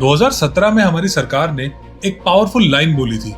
2017 में हमारी सरकार ने एक पावरफुल लाइन बोली थी,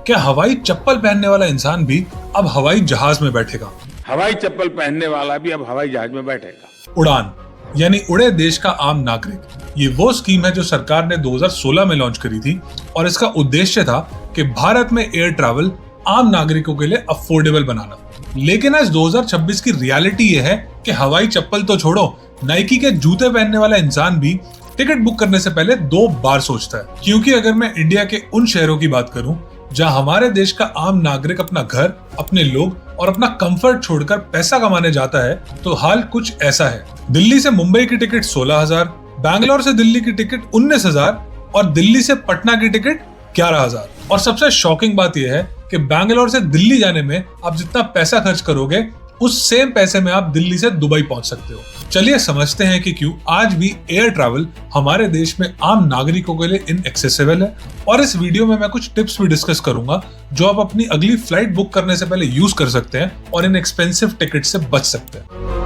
क्या हवाई चप्पल पहनने वाला इंसान भी अब हवाई जहाज में बैठेगा। हवाई चप्पल पहनने वाला भी अब हवाई जहाज में बैठेगा। उड़ान यानी उड़े देश का आम नागरिक, ये वो स्कीम है जो सरकार ने 2016 में लॉन्च करी थी और इसका उद्देश्य था कि भारत में एयर ट्रैवल आम नागरिकों के लिए अफोर्डेबल बनाना। लेकिन आज 2026 की रियलिटी ये है कि हवाई चप्पल तो छोड़ो, नाइकी के जूते पहनने वाला इंसान भी टिकट बुक करने से पहले 2 बार सोचता है। क्योंकि अगर मैं इंडिया के उन शहरों की बात करूं जहां हमारे देश का आम नागरिक अपना घर, अपने लोग और अपना कंफर्ट छोड़कर पैसा कमाने जाता है, तो हाल कुछ ऐसा है। दिल्ली से मुंबई की टिकट 16,000, बैंगलोर से दिल्ली की टिकट 19,000 और दिल्ली से पटना की टिकट 11,000। और सबसे शॉकिंग बात यह है कि बैंगलोर से दिल्ली जाने में आप जितना पैसा खर्च करोगे, उस सेम पैसे में आप दिल्ली से दुबई पहुंच सकते हो। चलिए समझते हैं कि क्यों आज भी एयर ट्रैवल हमारे देश में आम नागरिकों के लिए इनएक्सेसिबल है। और इस वीडियो में मैं कुछ टिप्स भी डिस्कस करूंगा जो आप अपनी अगली फ्लाइट बुक करने से पहले यूज कर सकते हैं और इन एक्सपेंसिव टिकट से बच सकते हैं।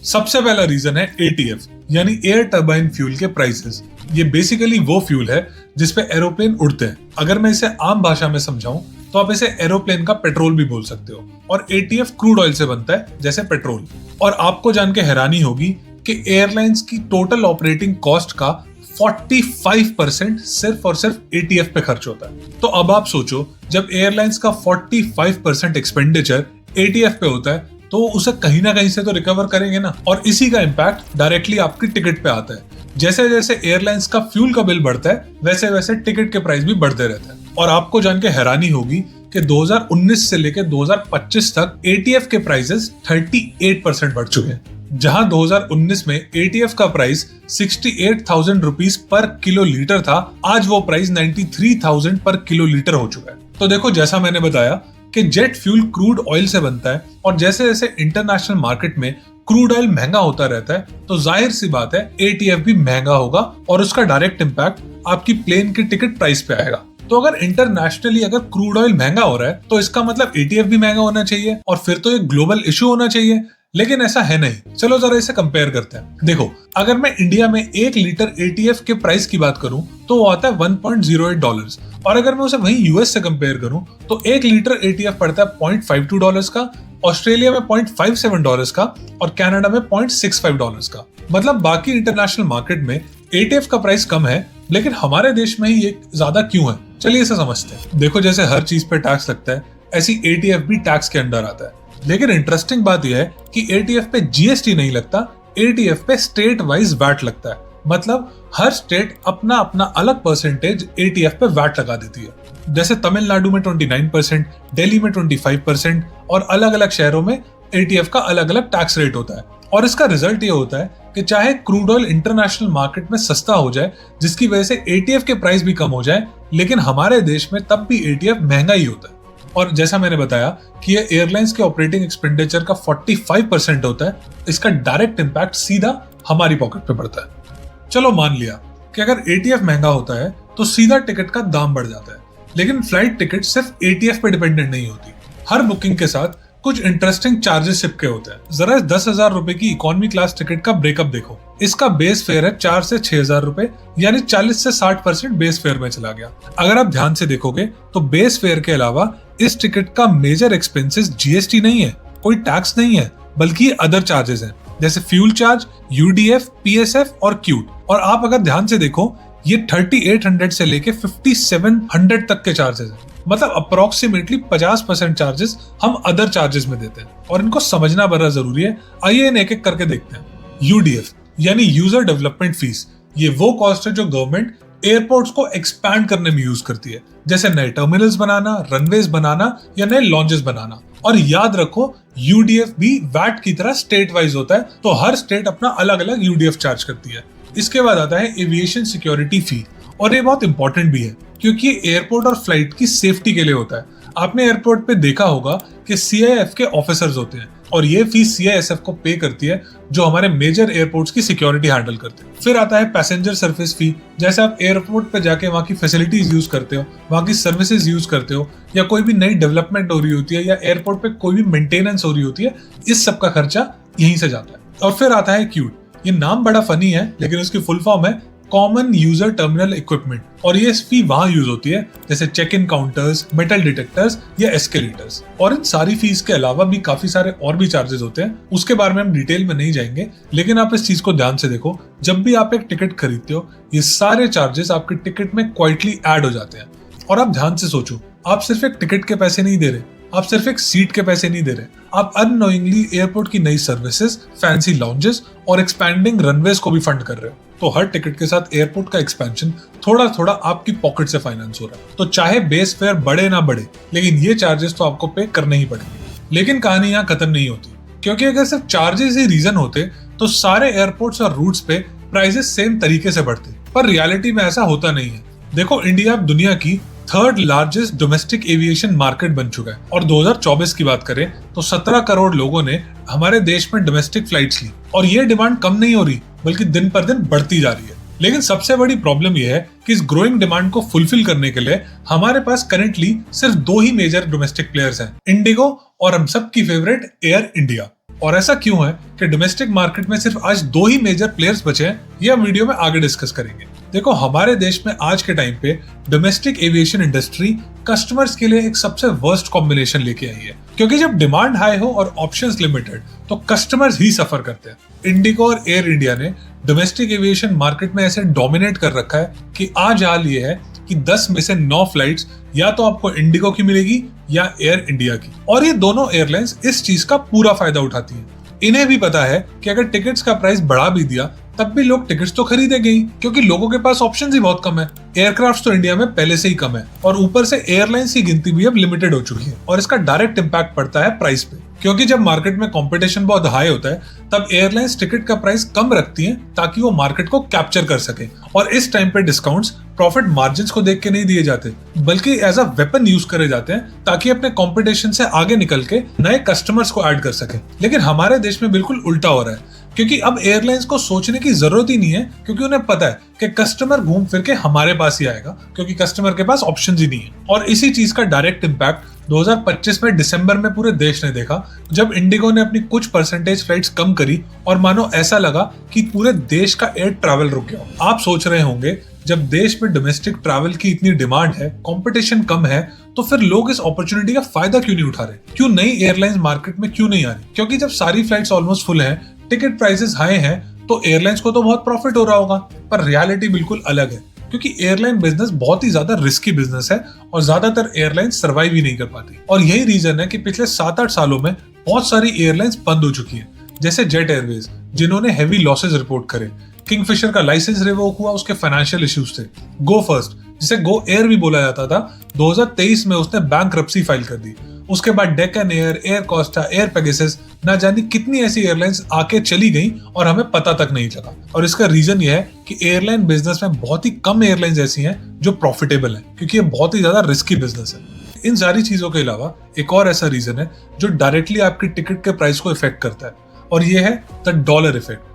सबसे पहला रीजन है ATF यानी एयर टर्बाइन फ्यूल के प्राइसेस। ये बेसिकली वो फ्यूल है जिसपे एरोप्लेन उड़ते हैं। अगर मैं इसे आम भाषा में समझाऊं तो आप इसे एरोप्लेन का पेट्रोल भी बोल सकते हो। और ATF क्रूड ऑयल से बनता है, जैसे पेट्रोल। और आपको जान के हैरानी होगी कि एयरलाइंस की टोटल ऑपरेटिंग कॉस्ट का 45% सिर्फ और सिर्फ ATF पे खर्च होता है। तो अब आप सोचो, जब एयरलाइंस का 45% एक्सपेंडिचर ATF पे होता है तो उसे कहीं ना कहीं से तो रिकवर करेंगे ना। और इसी का इम्पैक्ट डायरेक्टली आपकी टिकट पे आता है। जैसे जैसे एयरलाइंस का फ्यूल का बिल बढ़ता है, वैसे वैसे टिकट के प्राइस भी बढ़ते रहते हैं। और आपको जान के हैरानी होगी कि 2019 से लेकर 2025 तक ATF के प्राइसेस 38% बढ़ चुके हैं। जहां 2019 में ATF का प्राइस 68,000 रुपीस पर किलो लीटर था, आज वो प्राइस 93,000 पर किलो लीटर हो चुका है। तो देखो, जैसा मैंने बताया कि जेट फ्यूल क्रूड ऑयल से बनता है और जैसे जैसे इंटरनेशनल मार्केट में क्रूड ऑयल महंगा होता रहता है तो जाहिर सी बात है ATF भी महंगा होगा और उसका डायरेक्ट इम्पैक्ट आपकी प्लेन की टिकट प्राइस पे आएगा। तो अगर इंटरनेशनली अगर क्रूड ऑयल महंगा हो रहा है तो इसका मतलब ATF भी महंगा होना चाहिए और फिर तो ये ग्लोबल इशू होना चाहिए। लेकिन ऐसा है नहीं। चलो जरा इसे कंपेयर करते हैं। देखो, अगर मैं इंडिया में 1 लीटर ATF के प्राइस की बात करूं तो वो आता है $1.08 और अगर मैं उसे वहीं US से कंपेयर करूं तो 1 लीटर ATF पड़ता है $0.52 का, ऑस्ट्रेलिया में $0.57 का और कनाडा में $0.65 का। मतलब बाकी इंटरनेशनल मार्केट में ATF का प्राइस कम है, लेकिन हमारे देश में ही ये ज्यादा क्यों है? चलिए इसे समझते हैं। देखो, जैसे हर चीज पे टैक्स लगता है, ऐसी ATF भी टैक्स के अंडर आता है। लेकिन इंटरेस्टिंग बात यह है कि ATF पे GST नहीं लगता, ATF पे स्टेट वाइज वैट लगता है। मतलब हर स्टेट अपना अपना अलग परसेंटेज ATF पे वैट लगा देती है। जैसे तमिलनाडु में 29%, दिल्ली में 25% और अलग अलग शहरों में ATF का अलग अलग टैक्स रेट होता है। और इसका रिजल्ट ये होता है कि चाहे क्रूड ऑयल इंटरनेशनल मार्केट में सस्ता हो जाए, जिसकी वजह से ATF के प्राइस भी कम हो जाए, लेकिन हमारे देश में तब भी ATF महंगा ही होता है। और जैसा मैंने बताया कि ये एयरलाइंस के ऑपरेटिंग एक्सपेंडिचर का 45% होता है, इसका डायरेक्ट इम्पैक्ट सीधा हमारी पॉकेट पे पड़ता है। चलो मान लिया कि अगर ATF महंगा होता है तो सीधा टिकट का दाम बढ़ जाता है, लेकिन फ्लाइट टिकट सिर्फ ATF पे डिपेंडेंट नहीं होती। हर बुकिंग के साथ कुछ इंटरेस्टिंग चार्जेस चिपके होते हैं। जरा 10,000 रुपए की इकोनॉमी क्लास टिकट का ब्रेकअप देखो। इसका बेस फेयर है 4 से 6,000 रुपए, यानी 40 से 60% बेस फेयर में चला गया। अगर आप ध्यान से देखोगे तो बेस फेयर के अलावा इस टिकट का मेजर एक्सपेंसेस GST नहीं है, कोई टैक्स नहीं है, बल्कि अदर चार्जेस हैं, जैसे फ्यूल चार्ज, UDF, PSF और क्यूट। और आप अगर ध्यान से देखो, ये 3800 से लेके 5700 तक के चार्जेस हैं। मतलब अप्रोक्सीमेटली 50% चार्जेस हम अदर चार्जेस में देते हैं और इनको समझना बड़ा जरूरी है। आइए इन एक एक करके देखते हैं। UDF यानी यूजर डेवलपमेंट फीस, ये वो कॉस्ट है जो गवर्नमेंट एयरपोर्ट्स को एक्सपैंड करने में यूज करती है, जैसे नए टर्मिनल्स बनाना, रनवेज बनाना या नए लॉन्चेस बनाना। और याद रखो, UDF भी वैट की तरह स्टेट वाइज होता है, तो हर स्टेट अपना अलग अलग UDF चार्ज करती है। इसके बाद आता है एविएशन सिक्योरिटी फी, और ये बहुत इंपॉर्टेंट भी है क्योंकि ये एयरपोर्ट और फ्लाइट की सेफ्टी के लिए होता है। आपने एयरपोर्ट पे देखा होगा कि CIF के ऑफिसर्स होते हैं और ये फीस CISF को पे करती है, जो हमारे मेजर एयरपोर्ट्स की सिक्योरिटी हैंडल करते हैं। फिर आता है पैसेंजर सर्विस फी, जैसे आप एयरपोर्ट पे जाके वहाँ की फैसिलिटीज यूज करते हो, वहाँ की सर्विसेज यूज करते हो, या कोई भी नई डेवलपमेंट हो रही होती है या एयरपोर्ट पे कोई भी मेंटेनेंस हो रही होती है, इस सब का खर्चा यहीं से जाता है। और फिर आता है क्यूट। ये नाम बड़ा फनी है लेकिन उसकी फुल फॉर्म है कॉमन यूजर टर्मिनल इक्विपमेंट, और ये फी वहां यूज होती है जैसे check in counters, metal detectors या एस्केलेटर्स। और इन सारी फीस के अलावा भी काफी सारे और भी चार्जेस होते हैं, उसके बारे में हम डिटेल में नहीं जाएंगे, लेकिन आप इस चीज को ध्यान से देखो। जब भी आप एक टिकट खरीदते हो ये सारे चार्जेस आपके टिकट में क्वाइटली ऐड हो जाते हैं। और आप ध्यान से सोचो, आप सिर्फ एक टिकट के पैसे नहीं दे रहे, आप सिर्फ एक सीट के पैसे नहीं दे रहे, आप अननोइंगली एयरपोर्ट की नई सर्विसेज, फैंसी लाउंजेस और एक्सपैंडिंग रनवेज को भी फंड कर रहे हो। तो हर टिकट के साथ एयरपोर्ट का एक्सपेंशन थोड़ा थोड़ा आपकी पॉकेट से फाइनेंस हो रहा है। तो चाहे बेस फेयर बढ़े ना बढ़े, लेकिन ये चार्जेस तो आपको पे करने ही पड़ेंगे। लेकिन कहानी यहाँ खत्म नहीं होती, क्योंकि अगर सिर्फ चार्जेस ही रीजन होते तो सारे एयरपोर्ट्स और रूट्स पे प्राइसेस सेम तरीके से बढ़ते, पर रियलिटी में ऐसा होता नहीं है। देखो, इंडिया अब दुनिया की third largest domestic aviation market बन चुका है, और 2024 की बात करें तो 17 करोड़ लोगों ने हमारे देश में डोमेस्टिक फ्लाइट्स ली, और ये डिमांड कम नहीं हो रही बल्कि दिन पर दिन बढ़ती जा रही है। लेकिन सबसे बड़ी प्रॉब्लम यह है कि इस ग्रोइंग डिमांड को फुलफिल करने के लिए हमारे पास करेंटली सिर्फ 2 ही मेजर डोमेस्टिक प्लेयर्स हैं, इंडिगो और हम सबकी फेवरेट एयर इंडिया। और ऐसा क्यों है कि डोमेस्टिक मार्केट में सिर्फ आज 2 ही मेजर प्लेयर्स बचे हैं, ये हम वीडियो में आगे डिस्कस करेंगे। देखो, हमारे देश में आज के टाइम पे डोमेस्टिक एविएशन इंडस्ट्री कस्टमर्स के लिए एक सबसे वर्स्ट कॉम्बिनेशन लेके आई है, क्योंकि जब डिमांड हाई हो और ऑप्शंस लिमिटेड तो कस्टमर्स ही सफर करते हैं। इंडिगो और एयर इंडिया ने डोमेस्टिक एविएशन मार्केट में ऐसे डोमिनेट कर रखा है कि आज हाल ये है कि 10 में से 9 फ्लाइट्स या तो आपको इंडिगो की मिलेगी या एयर इंडिया की, और ये दोनों एयरलाइंस इस चीज का पूरा फायदा उठाती हैं। इन्हें भी पता है कि अगर टिकट्स का प्राइस बढ़ा भी दिया तब भी लोग टिकट्स तो खरीदेंगे ही, क्योंकि लोगों के पास ऑप्शंस ही बहुत कम है। एयरक्राफ्ट तो इंडिया में पहले से ही कम है, और ऊपर से एयरलाइंस की गिनती भी अब लिमिटेड हो चुकी है, और इसका डायरेक्ट इंपैक्ट पड़ता है प्राइस पे, क्योंकि जब मार्केट में कंपटीशन बहुत हाई होता है तब एयरलाइंस टिकट का प्राइस कम रखती हैं ताकि वो मार्केट को कैप्चर कर सके। और इस टाइम पे डिस्काउंट्स प्रॉफिट मार्जिन्स को देख के नहीं दिए जाते, बल्कि एज अ वेपन यूज करे जाते हैं ताकि अपने कंपटीशन से आगे निकल के नए कस्टमर्स को ऐड कर सके। लेकिन हमारे देश में बिल्कुल उल्टा हो रहा है, क्योंकि अब एयरलाइंस को सोचने की जरूरत ही नहीं है, क्योंकि उन्हें पता है कि कस्टमर घूम फिर के हमारे पास ही आएगा, क्योंकि कस्टमर के पास ऑप्शन ही नहीं है। और इसी चीज का डायरेक्ट इंपैक्ट 2025 में दिसंबर में पूरे देश ने देखा, जब इंडिगो ने अपनी कुछ परसेंटेज फ्लाइट्स कम करी और मानो ऐसा लगा कि पूरे देश का एयर ट्रैवल रुक गया। आप सोच रहे होंगे, जब देश में डोमेस्टिक ट्रैवल की इतनी डिमांड है, कंपटीशन कम है, तो फिर लोग इस अपॉर्चुनिटी का फायदा क्यों नहीं उठा रहे? क्यों नई एयरलाइंस मार्केट में क्यों नहीं आ रही? क्योंकि जब सारी फ्लाइट्स ऑलमोस्ट फुल हैं, टिकट प्राइसेस हाई हैं, तो एयरलाइंस को तो बहुत प्रॉफिट हो रहा होगा। पर रियलिटी बिल्कुल अलग है, क्योंकि एयरलाइन बिजनेस बहुत ही ज्यादा रिस्की बिजनेस है और ज्यादातर एयरलाइंस सर्वाइव ही नहीं कर पाती। और यही रीजन है कि पिछले 7-8 सालों में बहुत सारी एयरलाइंस बंद हो चुकी हैं, जैसे जेट एयरवेज, जिन्होंने हेवी लॉसेस रिपोर्ट करे, किंगफिशर का लाइसेंस रिवोक हुआ, उसके फाइनेंशियल इश्यूज थे, गो फर्स्ट, जिसे गो एयर भी बोला जाता था, 2023 में उसने बैंक्रप्सी फाइल कर दी। उसके बाद Deccan air, air Costa, air Pegasus, ना जाने कितनी ऐसी एयरलाइंस आके चली गई और हमें पता तक नहीं चला। और इसका रीजन यह है कि एयरलाइन बिजनेस में बहुत ही कम एयरलाइंस ऐसी हैं जो प्रॉफिटेबल हैं, क्योंकि ये बहुत ही ज्यादा रिस्की बिजनेस है। इन सारी चीजों के अलावा एक और ऐसा रीजन है जो डायरेक्टली आपकी टिकट के प्राइस को इफेक्ट करता है, और ये है द डॉलर इफेक्ट।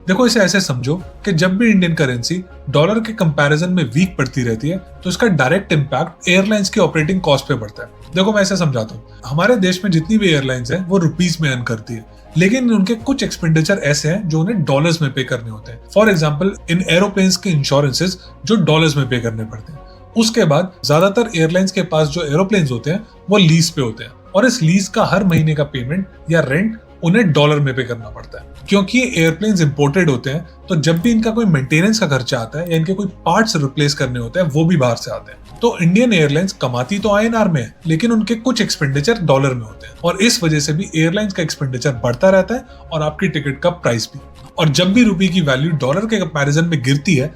देखो, इसे ऐसे समझो कि जब भी इंडियन करेंसी डॉलर के कंपैरिजन में वीक पड़ती रहती है तो इसका डायरेक्ट इंपैक्ट एयरलाइंस के ऑपरेटिंग कॉस्ट पे पड़ता है। देखो, मैं ऐसे समझाता हूँ, हमारे देश में जितनी भी एयरलाइंस हैं वो रुपीस में अर्न करती है, लेकिन उनके कुछ एक्सपेंडिचर ऐसे हैं जो उन्हें डॉलर्स में पे करने होते हैं। फॉर एग्जाम्पल, इन एरोप्लेन्स के इंश्योरेंसेज जो डॉलर्स में पे करने पड़ते हैं। उसके बाद ज्यादातर एयरलाइंस के पास जो एरोप्लेन्स होते हैं वो लीज पे होते हैं, और इस लीज का हर महीने का पेमेंट या रेंट उन्हें डॉलर में पे करना पड़ता है। क्योंकि ये एयरप्लेन्स इंपोर्टेड होते हैं, तो जब भी इनका कोई मेंटेनेंस का खर्चा आता है या इनके कोई पार्ट्स रिप्लेस करने होते हैं, वो भी बाहर से आते हैं। तो इंडियन एयरलाइंस कमाती तो आईएनआर में है, लेकिन उनके कुछ एक्सपेंडिचर डॉलर में होते हैं, और इस वजह से भी एयरलाइंस का एक्सपेंडिचर बढ़ता रहता है और आपकी टिकट का प्राइस भी। और जब भी रुपये की वैल्यू डॉलर के कंपैरिजन में गिरती है,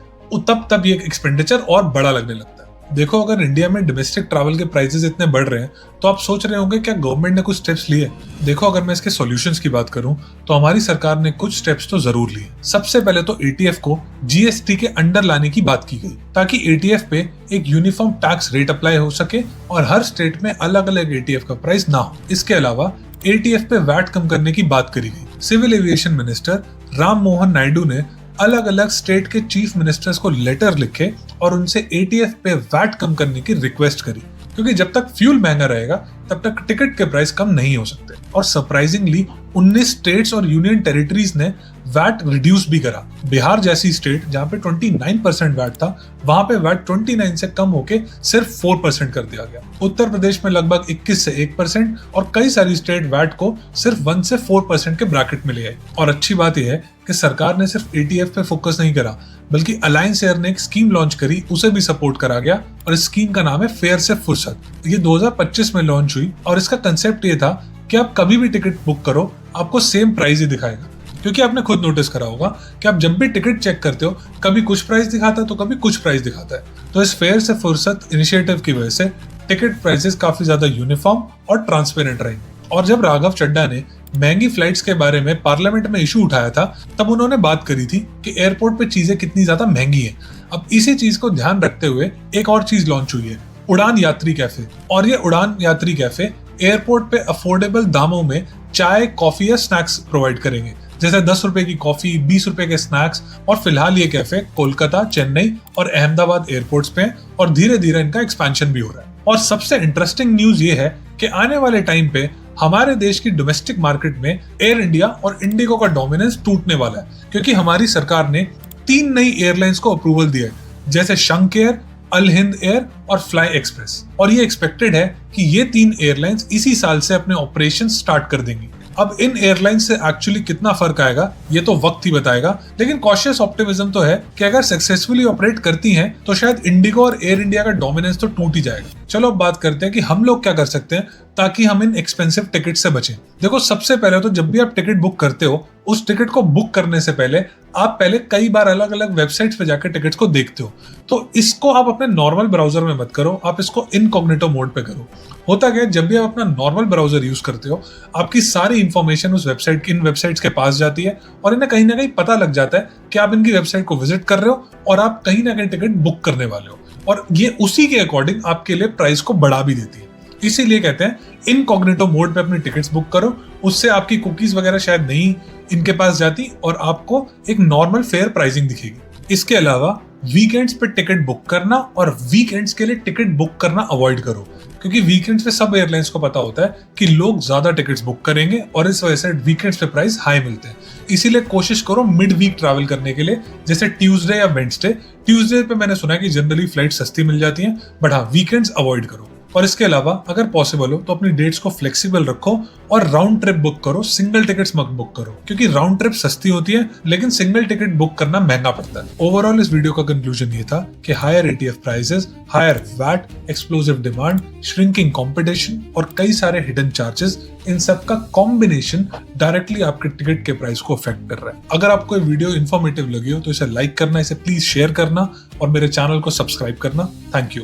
तब ये एक्सपेंडिचर और बड़ा लगने लगता है। देखो, अगर इंडिया में डोमेस्टिक ट्रैवल के प्राइसेस इतने बढ़ रहे हैं तो आप सोच रहे होंगे क्या गवर्नमेंट ने कुछ स्टेप्स लिए? देखो, अगर मैं इसके सॉल्यूशंस की बात करूं तो हमारी सरकार ने कुछ स्टेप्स तो जरूर लिए। सबसे पहले तो एटीएफ को जीएसटी के अंडर लाने की बात की गई, ताकि एटीएफ पे एक यूनिफॉर्म टैक्स रेट अप्लाई हो सके और हर स्टेट में अलग अलग एटीएफ का प्राइस ना हो। इसके अलावा एटीएफ पे वैट कम करने की बात करी गई। Civil aviation minister Ram Mohan Naidu ने अलग अलग स्टेट के चीफ मिनिस्टर्स को लेटर लिखे और उनसे एटीएफ पे वैट कम करने की रिक्वेस्ट करी। क्योंकि जब तक फ्यूल महंगा रहेगा तब तक टिकट के प्राइस कम नहीं हो सकते। और सरप्राइजिंगली 19 स्टेट्स और यूनियन टेरिटरीज ने वैट रिड्यूस भी करा। बिहार जैसी स्टेट जहां पे 29% वैट था, वहां पे वैट 29 से कम होके सिर्फ 4% कर दिया गया। उत्तर प्रदेश में लगभग 21 से 1% और कई सारी स्टेट वैट को सिर्फ 1 से 4% के ब्रैकेट में ले आई। और अच्छी बात यह है कि सरकार ने सिर्फ एटीएफ पे फोकस नहीं करा, बल्कि अलायंस एयर ने एक स्कीम लॉन्च करी, उसे भी सपोर्ट करा गया और इस स्कीम का नाम है फेयर से फुर्सत। ये 2025 में लॉन्च हुई और इसका कंसेप्ट ये था कि आप कभी भी टिकट बुक करो, आपको सेम प्राइस ही दिखाएगा। क्योंकि आपने खुद नोटिस करा होगा कि आप जब भी टिकट चेक करते हो, कभी कुछ प्राइस दिखाता है तो कभी कुछ प्राइस दिखाता है। तो इस फेयर से फुर्सत इनिशिएटिव की वजह से टिकट प्राइसेस काफी ज्यादा यूनिफॉर्म और ट्रांसपेरेंट रहेंगे। और जब राघव चड्ढा ने महंगी फ्लाइट्स के बारे में पार्लियामेंट में इशू उठाया था, तब उन्होंने बात करी थी कि एयरपोर्ट पे चीजें कितनी ज्यादा महंगी हैं। अब इसी चीज को ध्यान रखते हुए एक और चीज लॉन्च हुई है, उड़ान यात्री कैफे। और ये उड़ान यात्री कैफे एयरपोर्ट पे अफोर्डेबल दामों में चाय, कॉफी या स्नैक्स प्रोवाइड करेंगे, जैसे 10 रुपए की कॉफी, 20 रुपए के स्नैक्स। और फिलहाल ये कैफे कोलकाता, चेन्नई और अहमदाबाद एयरपोर्ट्स पे हैं और धीरे धीरे इनका एक्सपेंशन भी हो रहा है। और सबसे इंटरेस्टिंग न्यूज ये है कि आने वाले टाइम पे हमारे देश की डोमेस्टिक मार्केट में एयर इंडिया और इंडिगो का डोमिनेंस टूटने वाला है, क्योंकि हमारी सरकार ने 3 नई एयरलाइंस को अप्रूवल दिया है, जैसे शंक एयर, अल हिंद एयर और फ्लाई एक्सप्रेस। और ये एक्सपेक्टेड है कि ये 3 एयरलाइंस इसी साल से अपने ऑपरेशन स्टार्ट कर देंगी। अब इन एयरलाइंस से एक्चुअली कितना फर्क आएगा ये तो वक्त ही बताएगा, लेकिन कॉशियस ऑप्टिमिज्म तो है कि अगर सक्सेसफुली ऑपरेट करती हैं तो शायद इंडिगो और एयर इंडिया का डोमिनेंस तो टूट ही जाएगा। चलो अब बात करते हैं कि हम लोग क्या कर सकते हैं ताकि हम इन एक्सपेंसिव टिकट से बचें। देखो, सबसे पहले तो जब भी आप टिकट बुक करते हो, उस टिकट को बुक करने से पहले आप पहले कई बार अलग अलग वेबसाइट्स पे जाकर टिकट्स को देखते हो। तो इसको आप अपने नॉर्मल ब्राउजर में मत करो, आप इसको इनकॉग्निटो मोड पे करो। होता क्या है, जब भी आप अपना नॉर्मल ब्राउजर यूज करते हो, आपकी सारी इंफॉर्मेशन उस वेबसाइट इन वेबसाइट्स के पास जाती है और इन्हें कहीं ना कहीं पता लग जाता है कि आप इनकी वेबसाइट को विजिट कर रहे हो और आप कहीं ना कहीं टिकट बुक करने वाले हो, और ये उसी के अकॉर्डिंग आपके लिए प्राइस को बढ़ा भी देती है। इसीलिए कहते हैं इनकॉग्निटो मोड पे अपनी टिकट्स बुक करो, उससे आपकी कुकीज वगैरह शायद नहीं इनके पास जाती और आपको एक नॉर्मल फेयर प्राइसिंग दिखेगी। इसके अलावा वीकेंड्स पे टिकट बुक करना और वीकेंड्स के लिए टिकट बुक करना अवॉइड करो, क्योंकि वीकेंड्स पे सब एयरलाइंस को पता होता है कि लोग ज्यादा टिकट्स बुक करेंगे और इस वजह से वीकेंड्स पे प्राइस हाई मिलते हैं। इसीलिए कोशिश करो मिड वीक ट्रैवल करने के लिए, जैसे ट्यूसडे या वेडनेसडे। ट्यूसडे पे मैंने सुना है कि जनरली फ्लाइट सस्ती मिल जाती हैं, बट हाँ, वीकेंड्स अवॉइड करो। और इसके अलावा अगर पॉसिबल हो तो अपनी डेट्स को फ्लेक्सिबल रखो और राउंड ट्रिप बुक करो, सिंगल टिकट्स मत बुक करो, क्योंकि राउंड ट्रिप सस्ती होती है लेकिन सिंगल टिकट बुक करना महंगा पड़ता है। ओवरऑल इस वीडियो का कंक्लूजन ये था कि higher ATF prices, higher VAT, explosive demand, shrinking competition और कई सारे हिडन चार्जेस, इन सब का कॉम्बिनेशन डायरेक्टली आपके टिकट के प्राइस को अफेक्ट कर रहा है। अगर आपको ये वीडियो इन्फॉर्मेटिव लगी हो तो इसे लाइक करना, इसे प्लीज शेयर करना और मेरे चैनल को सब्सक्राइब करना। Thank you.